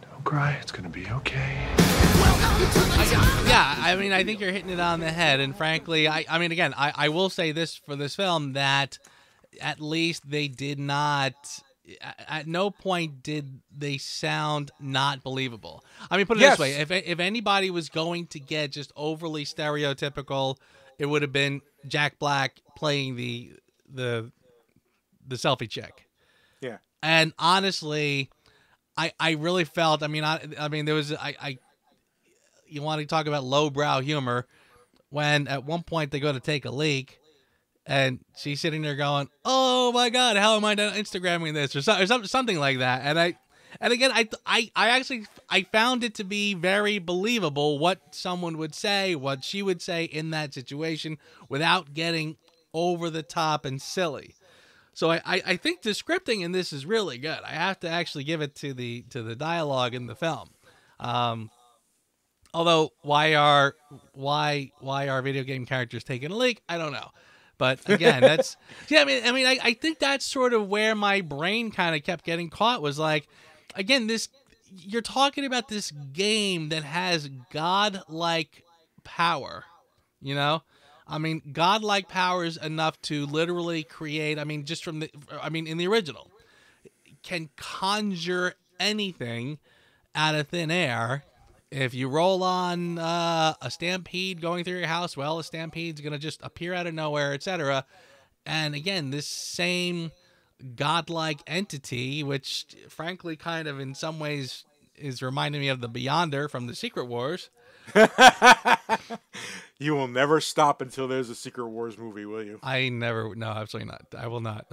Don't cry, it's gonna be okay. Yeah, I mean, I think you're hitting it on the head. And frankly, I mean, again, I will say this for this film, that at least they did not, at no point did they sound not believable. I mean, put it this way, if anybody was going to get just overly stereotypical, it would have been Jack Black playing the selfie chick. Yeah. And honestly, I really felt, I mean, there was, you want to talk about lowbrow humor, when at one point they go to take a leak and she's sitting there going, "Oh my God, how am I not Instagramming this?" or something like that. And again, I actually found it to be very believable what someone would say, what she would say in that situation without getting over the top and silly. So I think the scripting in this is really good. I have to actually give it to the dialogue in the film. Although why are video game characters taking a leak? I don't know. But again, that's yeah. I think that's sort of where my brain kind of kept getting caught, was like, again, you're talking about this game that has godlike power, you know? I mean, godlike powers enough to literally create, just from in the original, can conjure anything out of thin air. If you roll on a stampede going through your house, well, a stampede's going to just appear out of nowhere, etc. And again, this same godlike entity, which frankly kind of in some ways is reminding me of the Beyonder from the Secret Wars. You will never stop until there's a Secret Wars movie, will you? No, absolutely not. I will not.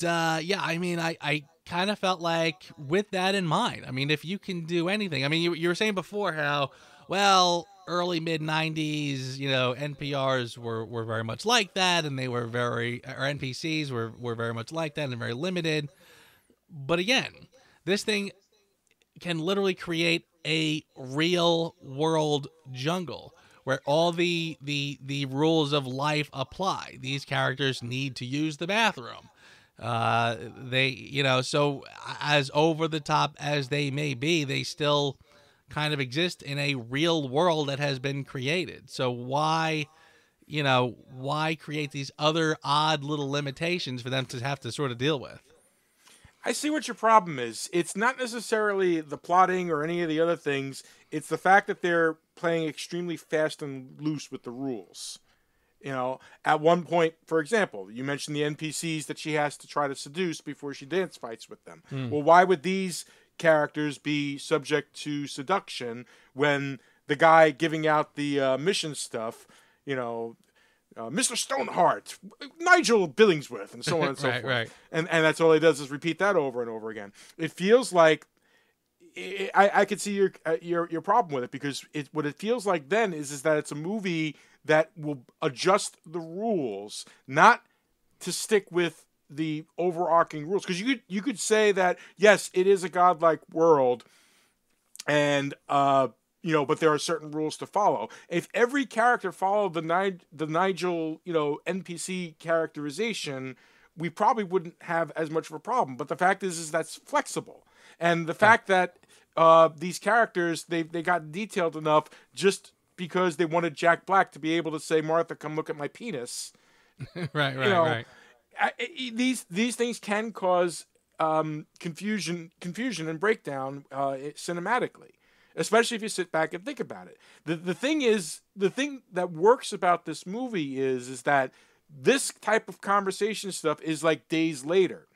Yeah, I kind of felt like, with that in mind, if you can do anything, you were saying before how, well, early mid 90s, NPRs were very much like that, and they were NPCs were very much like that and very limited. But again, this thing can literally create a real world jungle where all the rules of life apply. These characters need to use the bathroom. So as over the top as they may be, they still kind of exist in a real world that has been created. So why create these other odd little limitations for them to have to sort of deal with? I see what your problem is. It's not necessarily the plotting or any of the other things. It's the fact that they're playing extremely fast and loose with the rules. At one point, for example, you mentioned the NPCs that she has to try to seduce before she dance fights with them. Well, why would these characters be subject to seduction when the guy giving out the mission stuff, Mr. Stoneheart, Nigel Billingsworth, and so on and so forth. Right. And that's all he does is repeat that over and over again. It feels like I could see your problem with it, because what it feels like then is that it's a movie that will adjust the rules, not to stick with the overarching rules. Because you could say that, yes, it is a godlike world, and but there are certain rules to follow. If every character followed the Nigel, NPC characterization, we probably wouldn't have as much of a problem. But the fact is that's flexible. And the fact that these characters, they got detailed enough just because they wanted Jack Black to be able to say, "Martha, come look at my penis." Right. These things can cause confusion and breakdown cinematically, especially if you sit back and think about it. The thing that works about this movie is that this type of conversation stuff is like days later.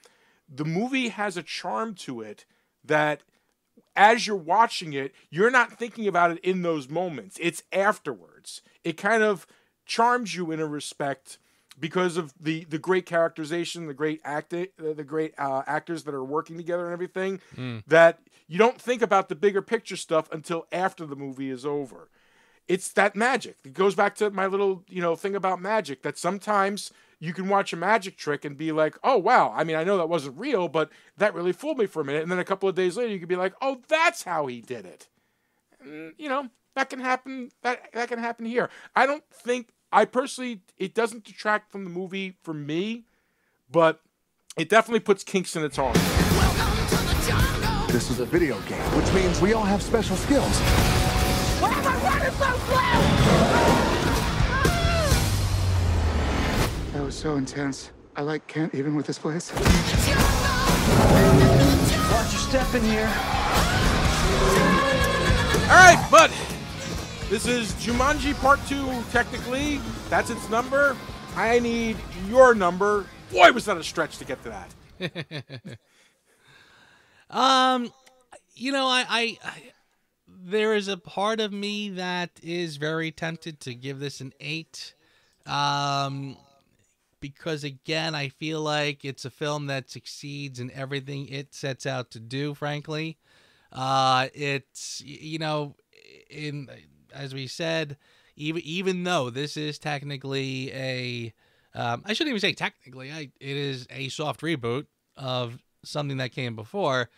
The movie has a charm to it that, as you're watching it, you're not thinking about it in those moments. It's afterwards. It kind of charms you in a respect because of the great characterization, the great actors that are working together and everything, that you don't think about the bigger picture stuff until after the movie is over. it's that magic. It goes back to my little, thing about magic, that sometimes you can watch a magic trick and be like, oh, wow. I mean, I know that wasn't real, but that really fooled me for a minute. And then a couple of days later, you could be like, oh, that's how he did it. And, that can happen. That can happen here. I personally, it doesn't detract from the movie for me, but it definitely puts kinks in its armor. This is a video game, which means we all have special skills. Why am I running so slow? That was so intense. I can't even with this place. Watch your step in here. All right, but this is Jumanji Part 2, technically. That's its number. I need your number. Boy, was that a stretch to get to that. I there is a part of me that is very tempted to give this an 8. Because again, I feel like it's a film that succeeds in everything it sets out to do, frankly. It's, as we said, even though this is technically I shouldn't even say technically, it is a soft reboot of something that came before.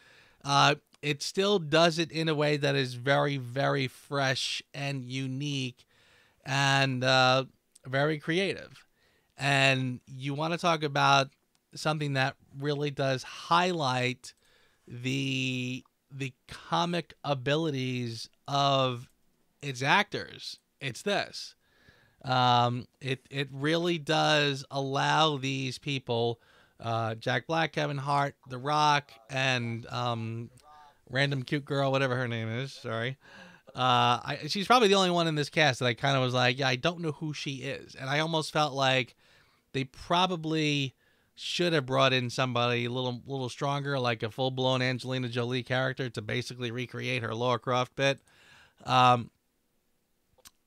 It still does it in a way that is very, very fresh and unique and very creative. And you want to talk about something that really does highlight the comic abilities of its actors. It's this. It really does allow these people, Jack Black, Kevin Hart, The Rock, and random cute girl, whatever her name is. Sorry. She's probably the only one in this cast that I kind of was like, yeah, I don't know who she is. And I almost felt like they probably should have brought in somebody a little stronger, like a full-blown Angelina Jolie character to basically recreate her Lara Croft bit.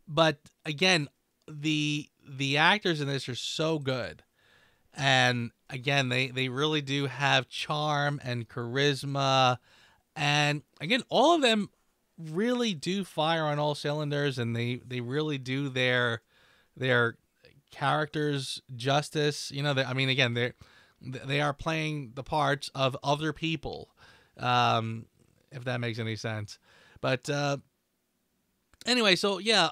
But again, the actors in this are so good. And again, they really do have charm and charisma. And again, all of them really do fire on all cylinders, and they really do their characters justice. Again, they are playing the parts of other people, if that makes any sense. But anyway, so yeah,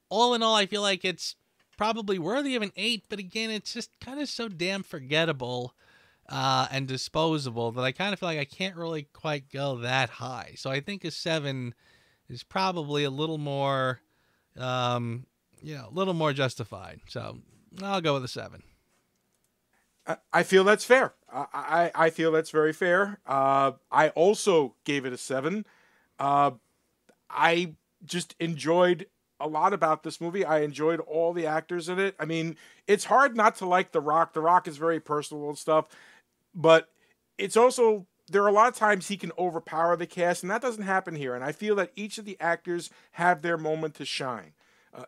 all in all, I feel like it's probably worthy of an 8, but again, it's just kind of so damn forgettable and disposable that I kind of feel like I can't really quite go that high. So I think a 7 is probably a little more, a little more justified. So I'll go with a 7. I feel that's fair. I feel that's very fair. I also gave it a 7. I just enjoyed a lot about this movie. I enjoyed all the actors in it. I mean, it's hard not to like The Rock. The Rock is very personal and stuff, but it's also, there are a lot of times he can overpower the cast, and that doesn't happen here. And I feel that each of the actors have their moment to shine.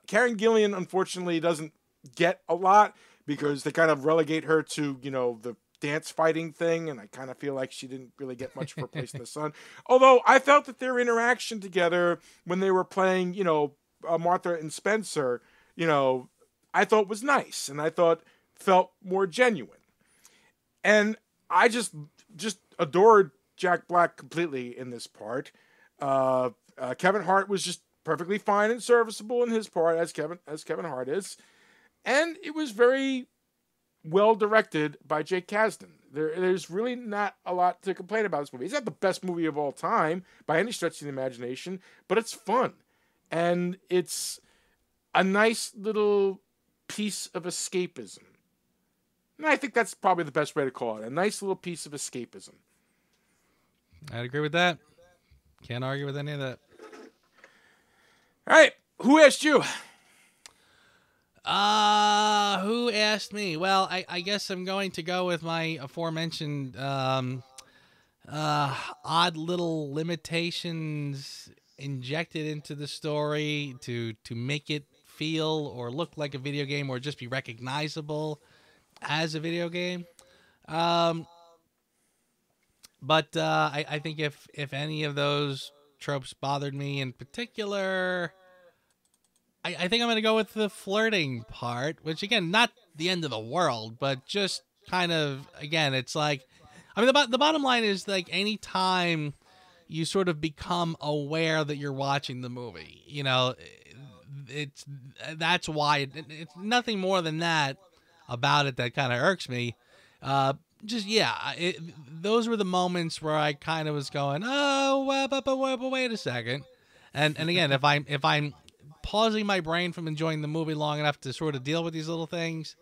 Karen Gillan, unfortunately, doesn't get a lot because they kind of relegate her to, the dance fighting thing, and I kind of feel like she didn't really get much of her place in the sun. Although I felt that their interaction together when they were playing, Martha and Spencer, I thought was nice, and I thought felt more genuine. And I just adored Jack Black completely in this part. Kevin Hart was just perfectly fine and serviceable in his part as Kevin Hart is, and it was very well directed by Jake Kasdan. There's really not a lot to complain about this movie. It's not the best movie of all time by any stretch of the imagination, but it's fun. And it's a nice little piece of escapism. And I think that's probably the best way to call it. A nice little piece of escapism. I'd agree with that. Can't argue with any of that. All right. Who asked you? Who asked me? Well, I guess I'm going to go with my aforementioned odd little limitations injected into the story to make it feel or look like a video game or just be recognizable as a video game. But I think if any of those tropes bothered me in particular, I think I'm going to go with the flirting part, which, again, not the end of the world, but just kind of, again, it's like, I mean, the bottom line is, like, any time you sort of become aware that you're watching the movie, you know, that's why it's nothing more than that about it that kind of irks me. Those were the moments where I kind of was going, oh, but wait a second. And again, if I'm pausing my brain from enjoying the movie long enough to sort of deal with these little things.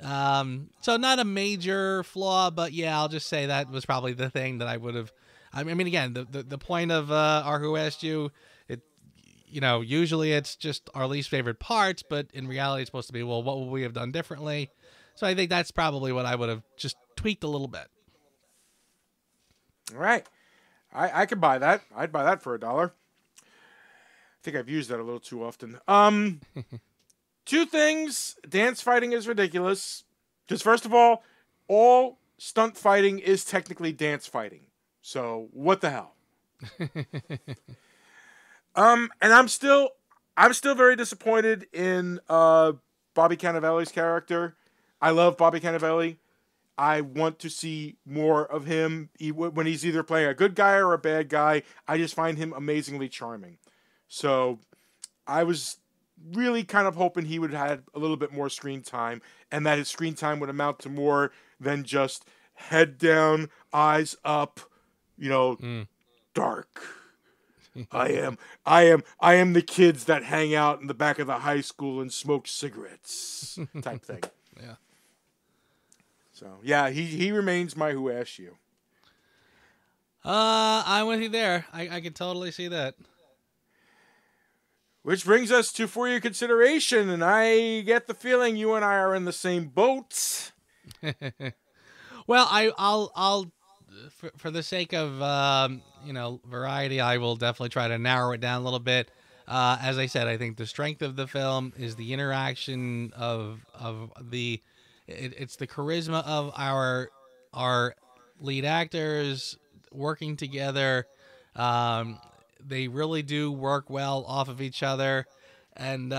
So not a major flaw, but yeah, I'll just say that was probably the thing that I would have. I mean, again, the point of our Who Asked You, usually it's just our least favorite parts, but in reality, it's supposed to be, well, what would we have done differently? So I think that's probably what I would have just tweaked a little bit. All right. I could buy that. I'd buy that for $1. I think I've used that a little too often. Two things. Dance fighting is ridiculous. Because first of all stunt fighting is technically dance fighting. So what the hell? And I'm still very disappointed in Bobby Cannavale's character. I love Bobby Cannavale. I want to see more of him when he's either playing a good guy or a bad guy. I just find him amazingly charming. So I was really kind of hoping he would have had a little bit more screen time, and that his screen time would amount to more than just head down, eyes up, dark. I am the kids that hang out in the back of the high school and smoke cigarettes type thing. Yeah. So yeah, he remains my Who Asked You. I'm with you there. I can totally see that. Which brings us to For Your Consideration, and I get the feeling you and I are in the same boat. Well, I'll for the sake of variety, I will definitely try to narrow it down a little bit. As I said, I think the strength of the film is the interaction of it's the charisma of our lead actors working together. They really do work well off of each other, and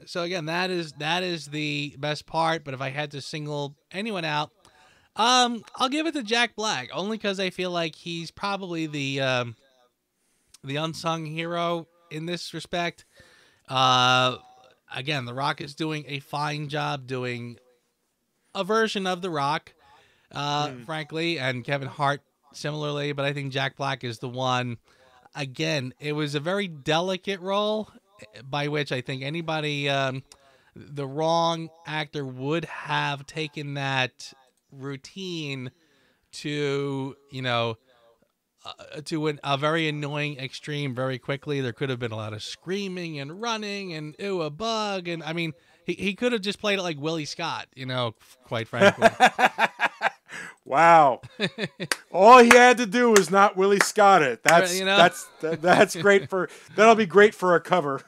so again, that is the best part. But if I had to single anyone out, I'll give it to Jack Black, only because I feel like he's probably the unsung hero in this respect. Again, The Rock is doing a fine job doing a version of The Rock, frankly, and Kevin Hart similarly, but I think Jack Black is the one. Again, it was a very delicate role, by which I think anybody, the wrong actor would have taken that routine to, to a very annoying extreme very quickly. There could have been a lot of screaming and running and a bug. And I mean, he could have just played it like Willie Scott, quite frankly. Wow. All he had to do was not Willie Scott it. That's great that'll be great for a cover.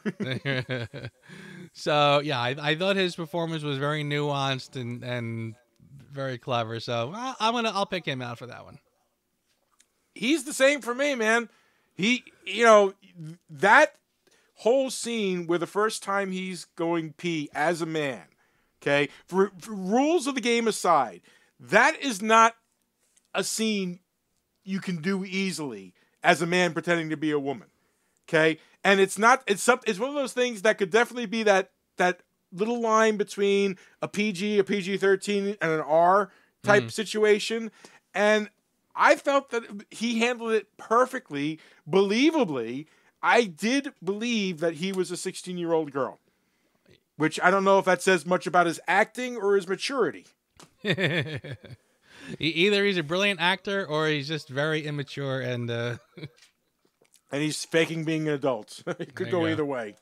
So yeah, I thought his performance was very nuanced and very clever. So I'll pick him out for that one. He's the same for me, man. That whole scene where the first time he's going pee as a man, okay, for rules of the game aside, that is not a scene you can do easily as a man pretending to be a woman, okay? And it's one of those things that could definitely be that little line between a PG, a PG-13, and an R type situation. And I felt that he handled it perfectly, believably. I did believe that he was a 16-year-old girl, which I don't know if that says much about his acting or his maturity. Either he's a brilliant actor or he's just very immature and and he's faking being an adult. It could go either way.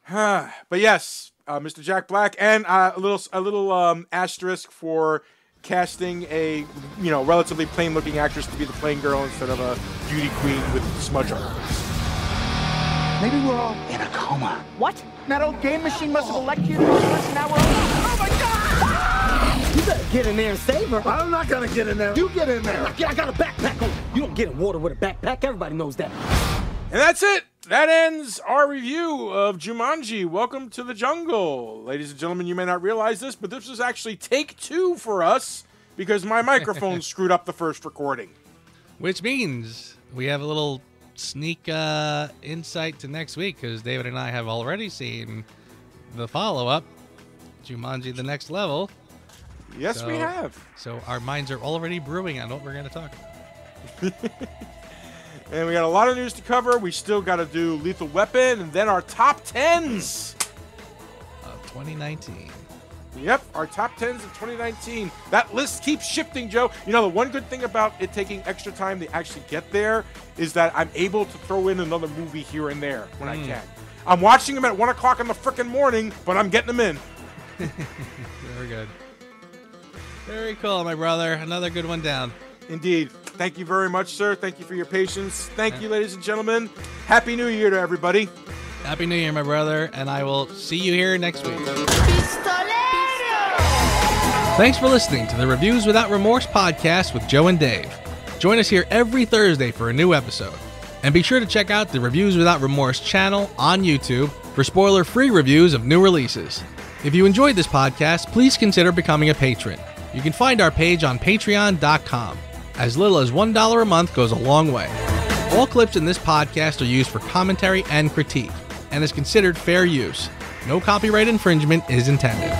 But yes, Mr. Jack Black, and a little asterisk for casting a relatively plain looking actress to be the plain girl instead of a beauty queen with smudge on her face. Maybe we're all in a coma. What? That old game machine must have electrocuted us. Now we're all... Oh my God! You better get in there and save her. I'm not gonna get in there. You get in there. I got a backpack on. You don't get in water with a backpack. Everybody knows that. And that's it. That ends our review of Jumanji, Welcome to the Jungle. Ladies and gentlemen, you may not realize this, but this was actually take 2 for us because my microphone screwed up the first recording. Which means we have a little sneak insight to next week because David and I have already seen the follow-up, Jumanji The Next Level. Yes, we have. So our minds are already brewing on what we're going to talk about. And we got a lot of news to cover. We still got to do Lethal Weapon and then our top 10s of 2019. Yep, our top 10s of 2019. That list keeps shifting, Joe. You know, the one good thing about it taking extra time to actually get there is that I'm able to throw in another movie here and there when I can. I'm watching them at 1 o'clock in the frickin' morning, but I'm getting them in. Very good. Very cool, my brother. Another good one down. Indeed. Thank you very much, sir. Thank you for your patience. Thank you, ladies and gentlemen. Happy New Year to everybody. Happy New Year, my brother, and I will see you here next week. Thanks for listening to the Reviews Without Remorse podcast with Joe and Dave. Join us here every Thursday for a new episode. And be sure to check out the Reviews Without Remorse channel on YouTube for spoiler-free reviews of new releases. If you enjoyed this podcast, please consider becoming a patron. You can find our page on patreon.com. As little as $1 a month goes a long way. All clips in this podcast are used for commentary and critique, and is considered fair use. No copyright infringement is intended.